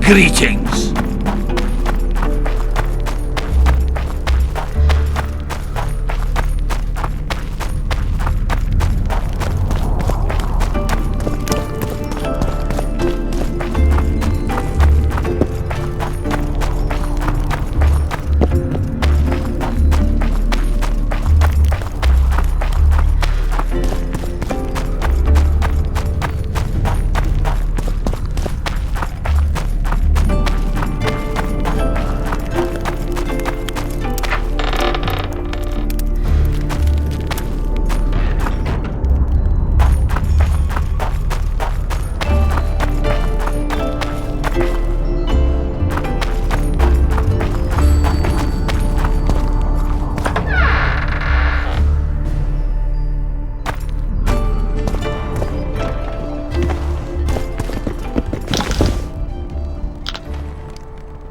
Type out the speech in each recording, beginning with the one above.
Greetings.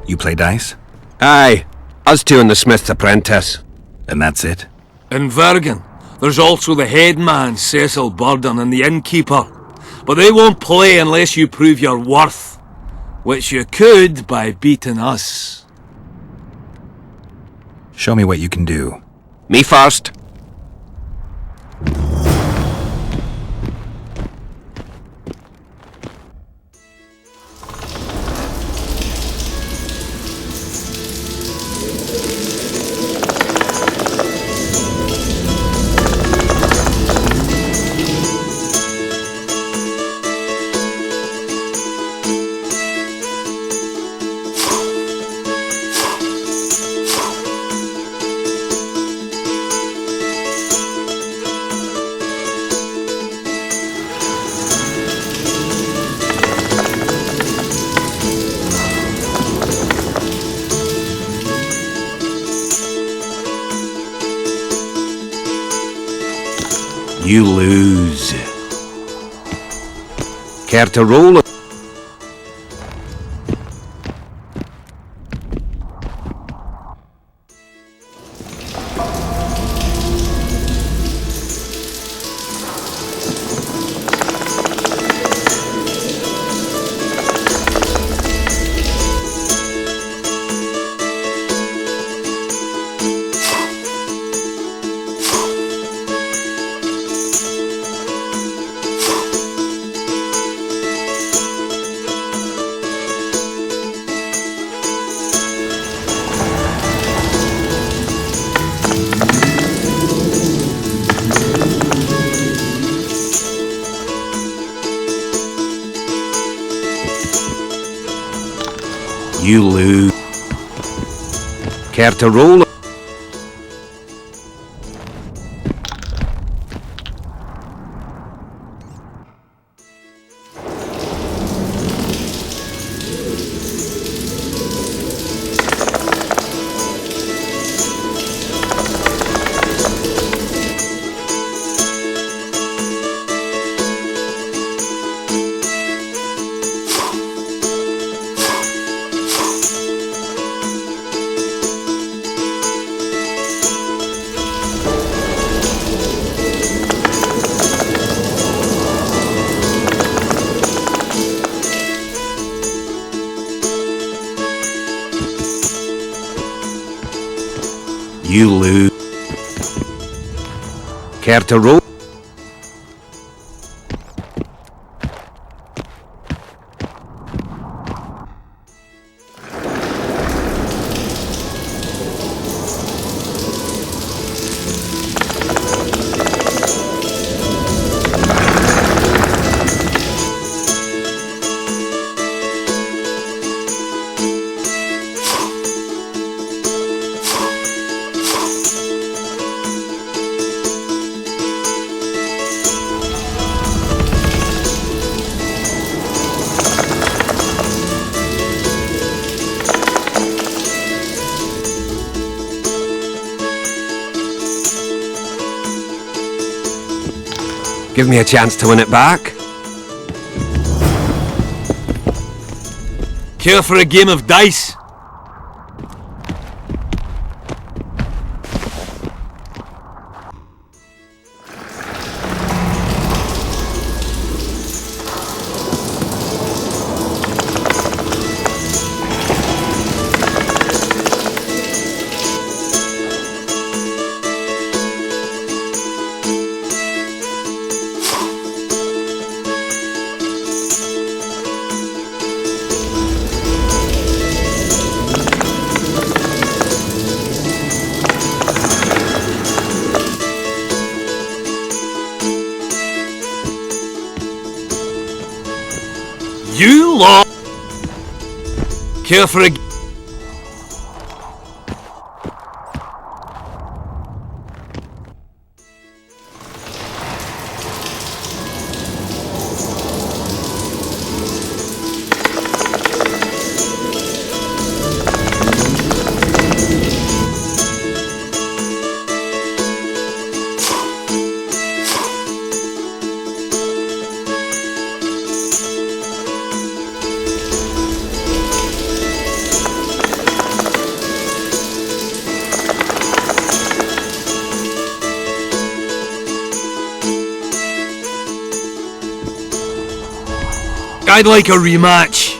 You play dice? Aye, us two and the smith's apprentice. And that's it? In Vergen, there's also the headman, Cecil Burden, and the innkeeper. But they won't play unless you prove your worth. Which you could by beating us. Show me what you can do. Me first. You lose. Care to roll? You lose. Care to roll? You lose. Care to roll? Give me a chance to win it back. Care for a game of dice? You lot care for a... I'd like a rematch.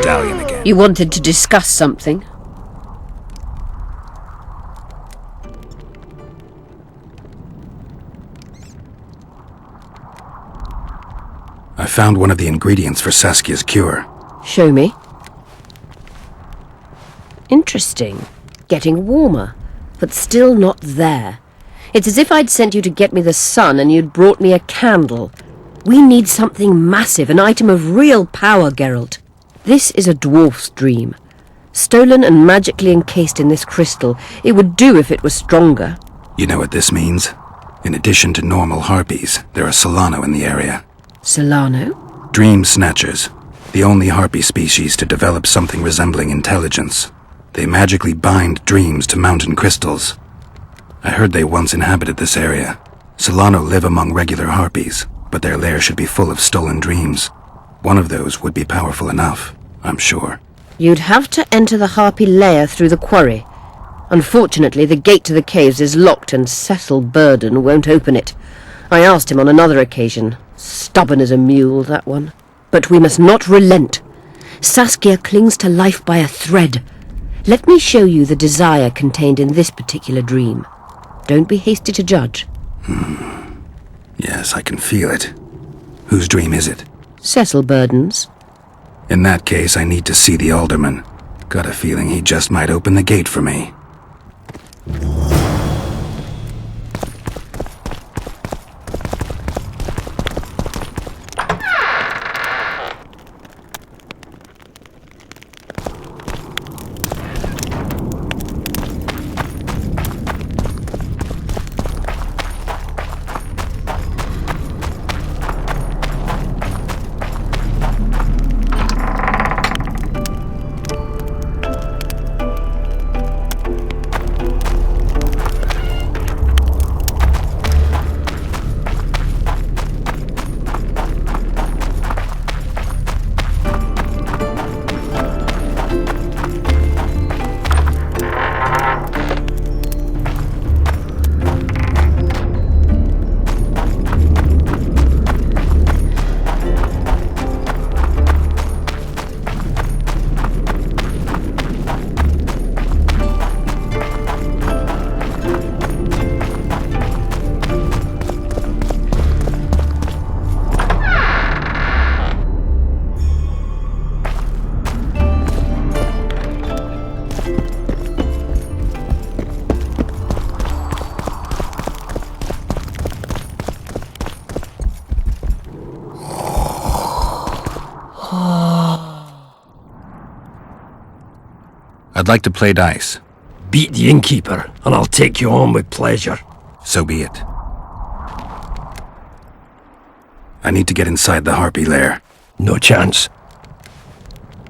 Medallion again. You wanted to discuss something? I found one of the ingredients for Saskia's cure. Show me. Interesting. Getting warmer, but still not there. It's as if I'd sent you to get me the sun and you'd brought me a candle. We need something massive, an item of real power, Geralt. This is a dwarf's dream. Stolen and magically encased in this crystal. It would do if it were stronger. You know what this means? In addition to normal harpies, there are Solano in the area. Solano? Dream Snatchers. The only harpy species to develop something resembling intelligence. They magically bind dreams to mountain crystals. I heard they once inhabited this area. Solano live among regular harpies, but their lair should be full of stolen dreams. One of those would be powerful enough, I'm sure. You'd have to enter the harpy lair through the quarry. Unfortunately, the gate to the caves is locked and Cecil Burden won't open it. I asked him on another occasion. Stubborn as a mule, that one. But we must not relent. Saskia clings to life by a thread. Let me show you the desire contained in this particular dream. Don't be hasty to judge. Yes, I can feel it. Whose dream is it? Cecil Burden's. In that case, I need to see the alderman. Got a feeling he just might open the gate for me. I'd like to play dice. Beat the innkeeper, and I'll take you on with pleasure. So be it. I need to get inside the harpy lair. No chance.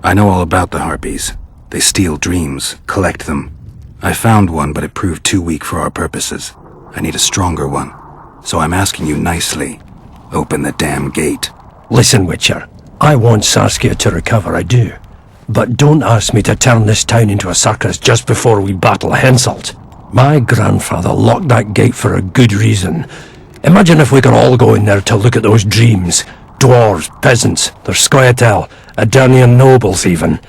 I know all about the harpies. They steal dreams, collect them. I found one, but it proved too weak for our purposes. I need a stronger one. So I'm asking you nicely. Open the damn gate. Listen, Witcher. I want Saskia to recover, I do. But don't ask me to turn this town into a circus just before we battle Henselt. My grandfather locked that gate for a good reason. Imagine if we could all go in there to look at those dreams. Dwarves, peasants, their scoia'tael, Adarnian nobles even.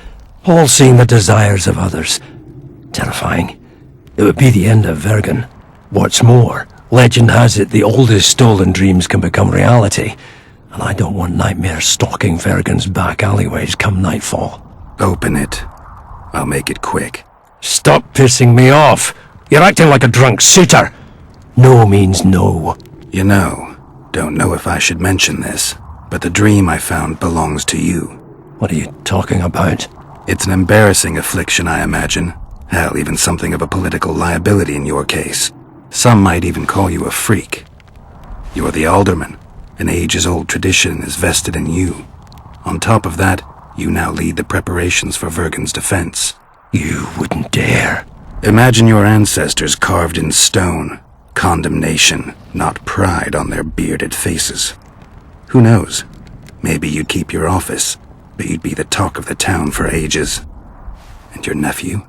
All seeing the desires of others. Terrifying. It would be the end of Vergen. What's more, legend has it the oldest stolen dreams can become reality. And I don't want nightmares stalking Vergen's back alleyways come nightfall. Open it. I'll make it quick. Stop pissing me off. You're acting like a drunk suitor. No means no. You know, don't know if I should mention this, but the dream I found belongs to you. What are you talking about? It's an embarrassing affliction, I imagine. Hell, even something of a political liability in your case. Some might even call you a freak. You're the alderman. An ages-old tradition is vested in you. On top of that, you now lead the preparations for Vergen's defense. You wouldn't dare. Imagine your ancestors carved in stone. Condemnation, not pride on their bearded faces. Who knows? Maybe you'd keep your office, but you'd be the talk of the town for ages. And your nephew?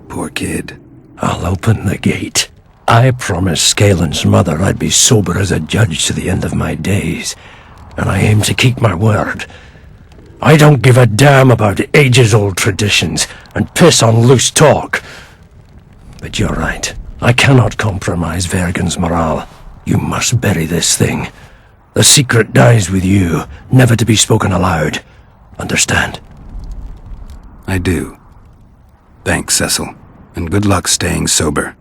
Poor kid. I'll open the gate. I promised Scalen's mother I'd be sober as a judge to the end of my days, and I aim to keep my word. I don't give a damn about ages-old traditions and piss on loose talk. But you're right. I cannot compromise Vergen's morale. You must bury this thing. The secret dies with you, never to be spoken aloud. Understand? I do. Thanks, Cecil, and good luck staying sober.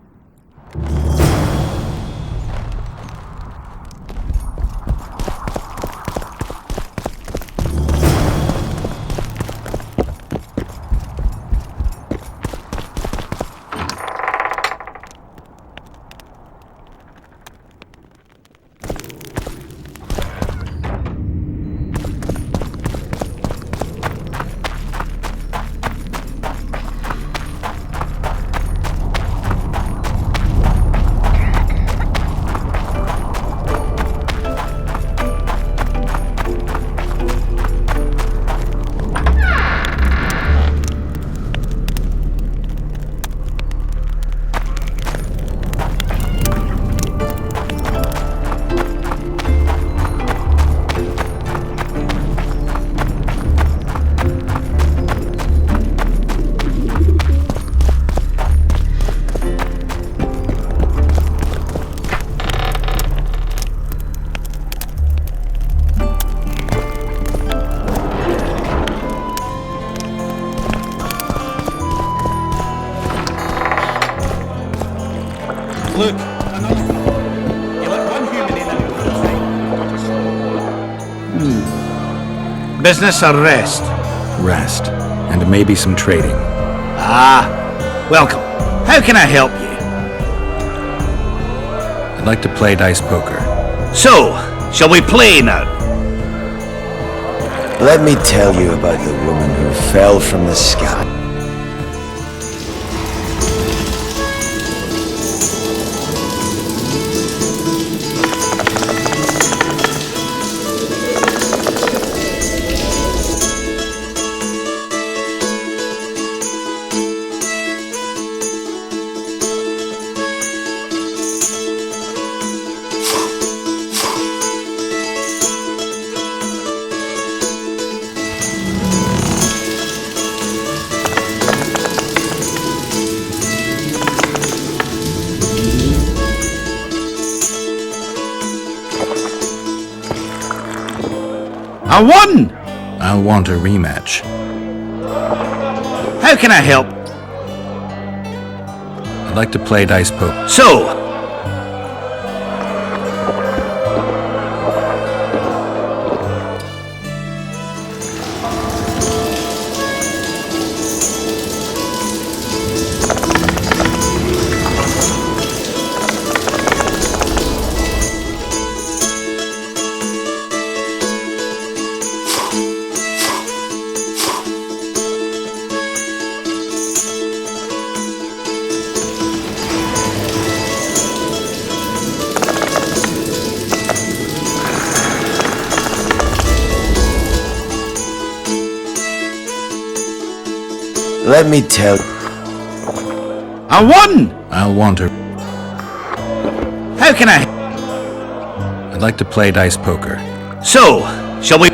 Look, another. You let one human in. Business or rest? Rest, and maybe some trading. Ah, welcome. How can I help you? I'd like to play dice poker. So, shall we play now? Let me tell you about the woman who fell from the sky. I won! I'll want a rematch. How can I help? I'd like to play dice poker. So, Let me tell you. I won! I'll want a... How can I... like to play dice poker. So, shall we...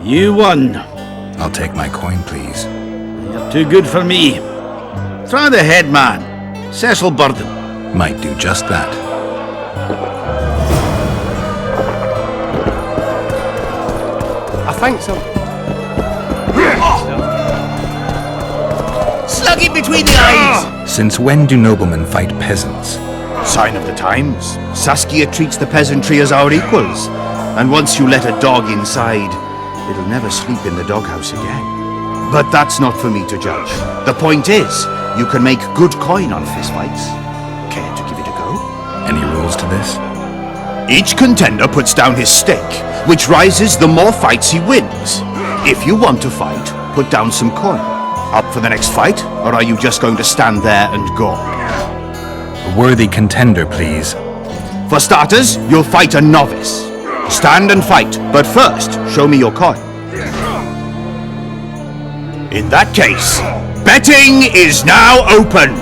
You won. I'll take my coin, please. You're too good for me. Try the head man, Cecil Burden. Might do just that. I think so. Slug it between the eyes! Since when do noblemen fight peasants? Sign of the times. Saskia treats the peasantry as our equals. And once you let a dog inside, it'll never sleep in the doghouse again. But that's not for me to judge. The point is, you can make good coin on fistfights. Care to give it a go? Any rules to this? Each contender puts down his stake, which rises the more fights he wins. If you want to fight, put down some coin. Up for the next fight, or are you just going to stand there and gawp? A worthy contender, please. For starters, you'll fight a novice. Stand and fight, but first, show me your coin. In that case, betting is now open.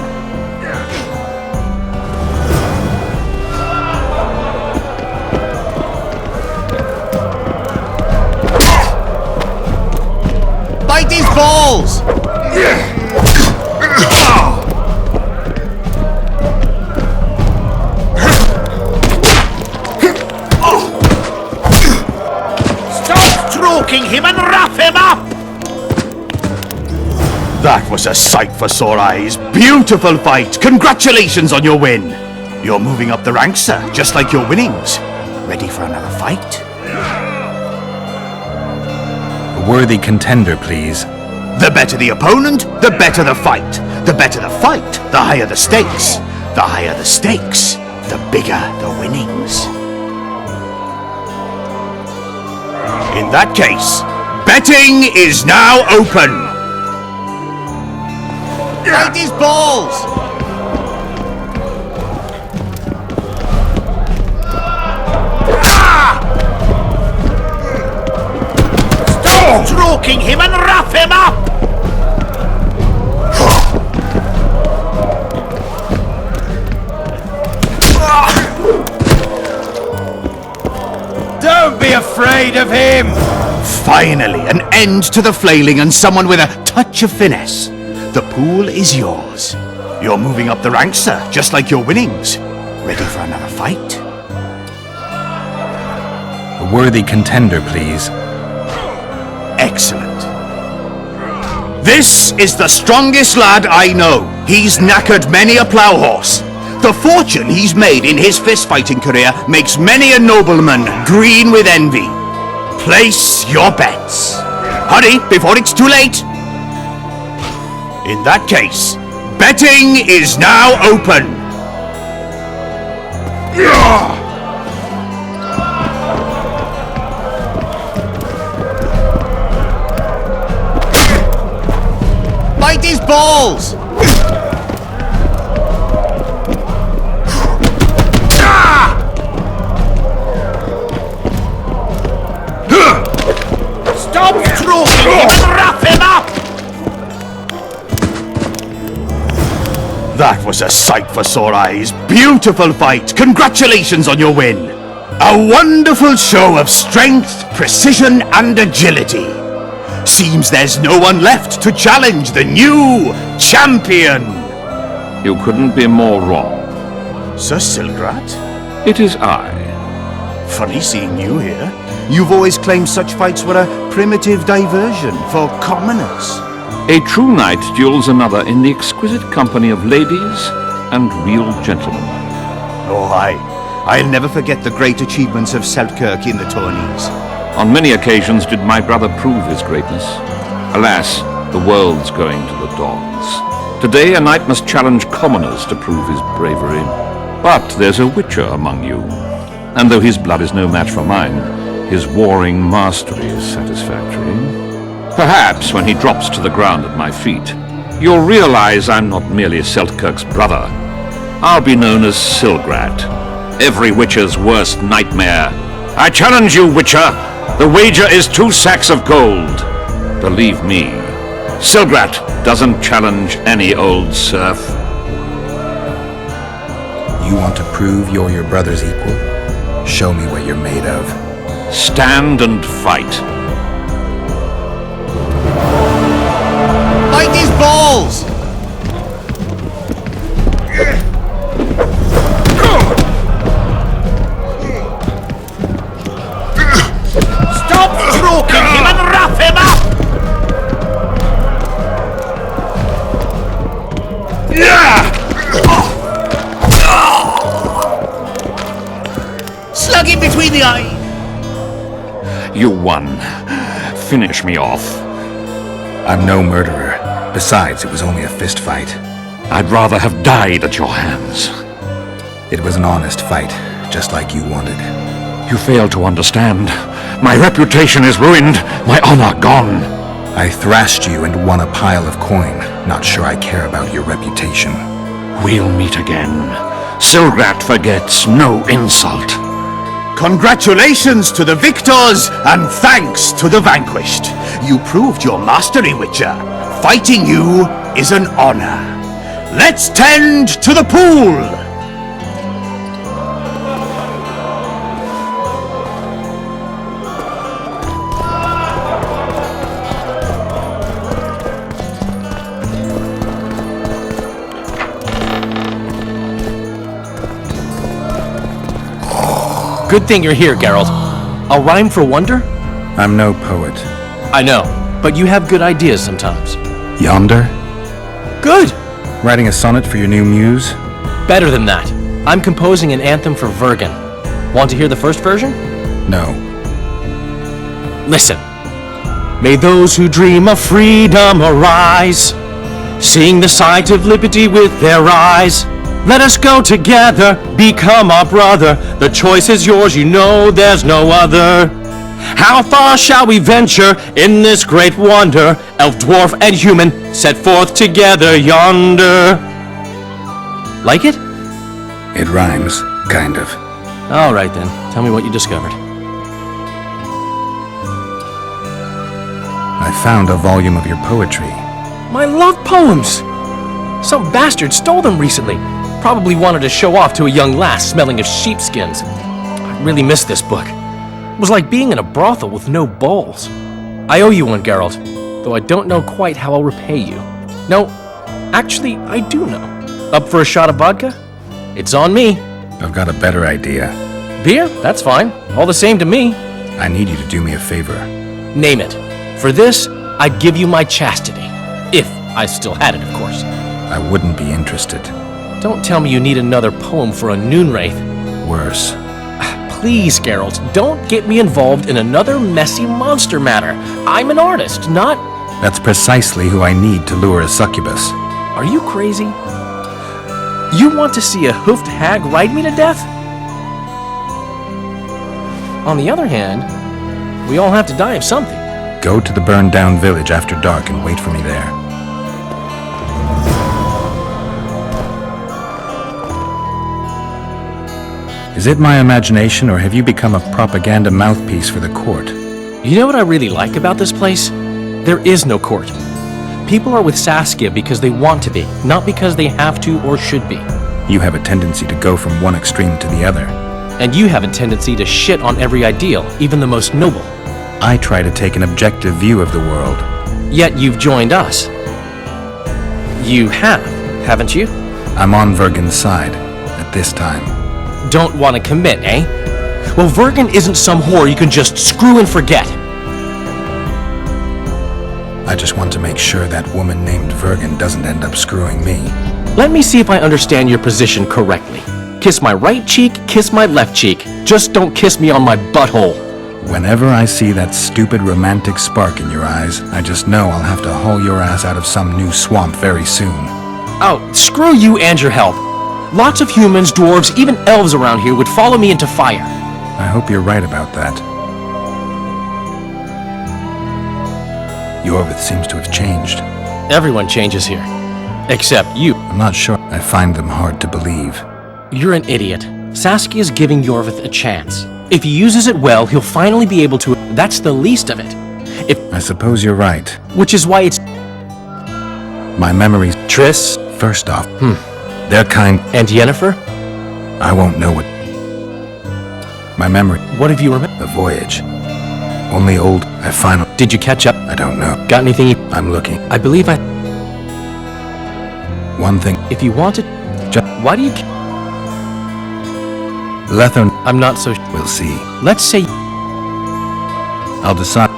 Bite these balls! Him and wrap him up! That was a sight for sore eyes. Beautiful fight. Congratulations on your win. You're moving up the ranks, sir, just like your winnings. Ready for another fight? A worthy contender, please. The better the opponent, the better the fight. The better the fight, the higher the stakes. The higher the stakes, the bigger the winnings. In that case, betting is now open. Bite these balls! Stop stroking him and wrap him up! Don't be afraid of him! Finally, an end to the flailing and someone with a touch of finesse. The pool is yours. You're moving up the ranks, sir, just like your winnings. Ready for another fight? A worthy contender, please. Excellent. This is the strongest lad I know. He's knackered many a plough horse. The fortune he's made in his fist-fighting career makes many a nobleman green with envy. Place your bets. Hurry, before it's too late. In that case, betting is now open. Bite these balls! Stop stroking him and wrap him up! That was a sight for sore eyes. Beautiful fight. Congratulations on your win. A wonderful show of strength, precision, and agility. Seems there's no one left to challenge the new champion. You couldn't be more wrong. Sir Silgrat? It is I. Funny seeing you here. You've always claimed such fights were a primitive diversion for commoners. A true knight duels another in the exquisite company of ladies and real gentlemen. Oh, aye. I'll never forget the great achievements of Selkirk in the tourneys. On many occasions did my brother prove his greatness. Alas, the world's going to the dogs. Today a knight must challenge commoners to prove his bravery. But there's a witcher among you, and though his blood is no match for mine, his warring mastery is satisfactory. Perhaps when he drops to the ground at my feet, you'll realize I'm not merely Selkirk's brother. I'll be known as Silgrat, every witcher's worst nightmare. I challenge you, witcher! The wager is 2 sacks of gold. Believe me, Silgrat doesn't challenge any old serf. You want to prove you're your brother's equal? Show me what you're made of. Stand and fight. Bite his balls! Stop stroking him and rough him up! Slug him between the eyes! You won. Finish me off. I'm no murderer. Besides, it was only a fist fight. I'd rather have died at your hands. It was an honest fight, just like you wanted. You fail to understand. My reputation is ruined, my honor gone. I thrashed you and won a pile of coin. Not sure I care about your reputation. We'll meet again. Silgrat forgets no insult. Congratulations to the victors, and thanks to the vanquished. You proved your mastery, Witcher. Fighting you is an honor. Let's tend to the pool! Good thing you're here, Geralt. A rhyme for wonder? I'm no poet. I know, but you have good ideas sometimes. Yonder? Good! Writing a sonnet for your new muse? Better than that. I'm composing an anthem for Vergen. Want to hear the first version? No. Listen. May those who dream of freedom arise, seeing the sight of liberty with their eyes. Let us go together, become our brother. The choice is yours, you know there's no other. How far shall we venture in this great wonder? Elf, dwarf, and human set forth together yonder. Like it? It rhymes, kind of. All right then, tell me what you discovered. I found a volume of your poetry. My love poems! Some bastard stole them recently. Probably wanted to show off to a young lass smelling of sheepskins. I really missed this book. It was like being in a brothel with no balls. I owe you one, Geralt, though I don't know quite how I'll repay you. No, actually, I do know. Up for a shot of vodka? It's on me. I've got a better idea. Beer? That's fine. All the same to me. I need you to do me a favor. Name it. For this, I'd give you my chastity. If I still had it, of course. I wouldn't be interested. Don't tell me you need another poem for a Noonwraith. Worse. Please, Geralt, don't get me involved in another messy monster matter. I'm an artist, not... That's precisely who I need to lure a succubus. Are you crazy? You want to see a hoofed hag ride me to death? On the other hand, we all have to die of something. Go to the burned-down village after dark and wait for me there. Is it my imagination, or have you become a propaganda mouthpiece for the court? You know what I really like about this place? There is no court. People are with Saskia because they want to be, not because they have to or should be. You have a tendency to go from one extreme to the other. And you have a tendency to shit on every ideal, even the most noble. I try to take an objective view of the world. Yet you've joined us. You have, haven't you? I'm on Vergen's side, at this time. Don't want to commit, eh? Well, Vergen isn't some whore you can just screw and forget. I just want to make sure that woman named Vergen doesn't end up screwing me. Let me see if I understand your position correctly. Kiss my right cheek, kiss my left cheek. Just don't kiss me on my butthole. Whenever I see that stupid romantic spark in your eyes, I just know I'll have to haul your ass out of some new swamp very soon. Oh, screw you and your help. Lots of humans, dwarves, even elves around here would follow me into fire. I hope you're right about that. Iorveth seems to have changed. Everyone changes here. Except you. I'm not sure. I find them hard to believe. You're an idiot. Saskia's giving Iorveth a chance. If he uses it well, he'll finally be able to... That's the least of it. I suppose you're right. Which is why it's... My memories... Triss? First off, they're kind... And Yennefer? I won't know what... My memory... What have you remembered? The voyage. Only old... I finally... Did you catch up? I don't know. Got anything? I'm looking. I believe I... One thing... If you wanted... Why do you... Lethon... I'm not so... We'll see. Let's say... I'll decide...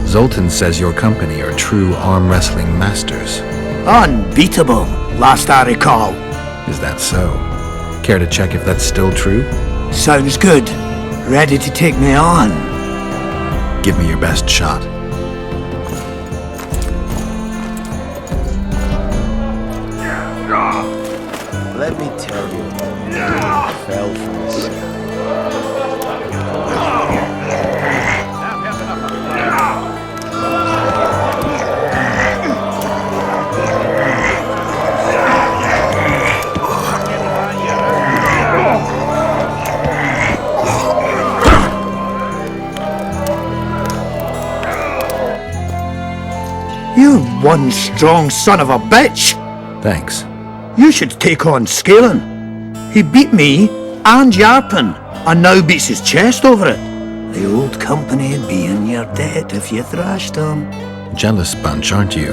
Zoltan says your company are true arm wrestling masters. Unbeatable, last I recall. Is that so? Care to check if that's still true? Sounds good. Ready to take me on? Give me your best shot. Let me tell you about the man who fell from the sky. You're one strong son of a bitch. Thanks. You should take on Scalen. He beat me and Yarpen, and now beats his chest over it. The old company'd be in your debt if you thrashed him. Jealous bunch, aren't you?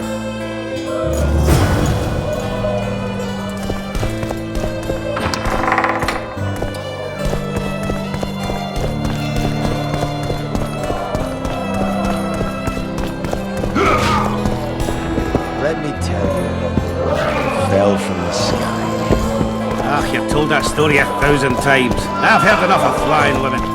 Let me tell you about the man who fell from the sky. You've told that story 1,000 times. I've heard enough of flying women.